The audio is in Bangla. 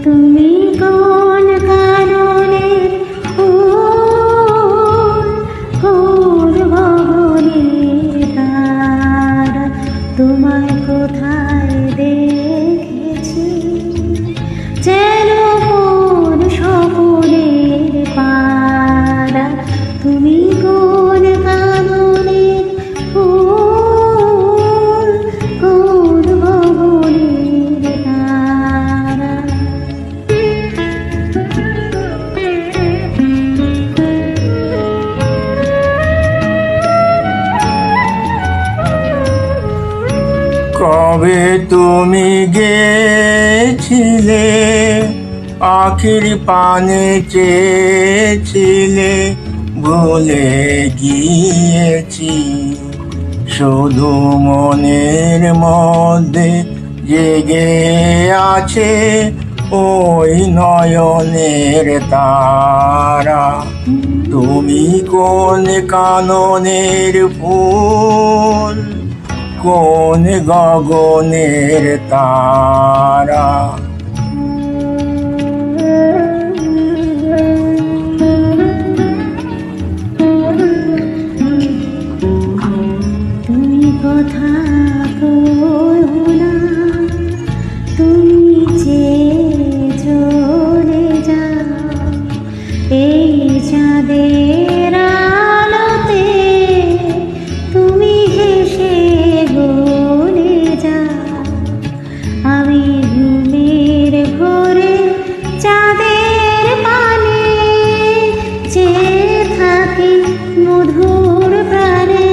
তুমি কোন কারণে ফুল ফুল গগনের তারা, তোমায় কোথায় দেখেছি যেন কোন স্বপ্নের পারা। তুমি কোন কাননের ফুল কোন গগনের তারা। কবে তুমি গেছিলে, আখির পানে চেয়েছিলে, ভুলে গিয়েছি। শুধু মনের মধ্যে জেগে আছে ওই নয়নের তারা। তুমি কোন কাননের ফুল কোন গগনের তারা। তুমি কথা বলো না, তুমি যে চলে যাও এই চাঁদের আলোতে, তুমি হেসে গলে যাও। আমি ঘুমের ঘোরে চাঁদের পানে চেয়ে থাকি মধুর প্রাণে।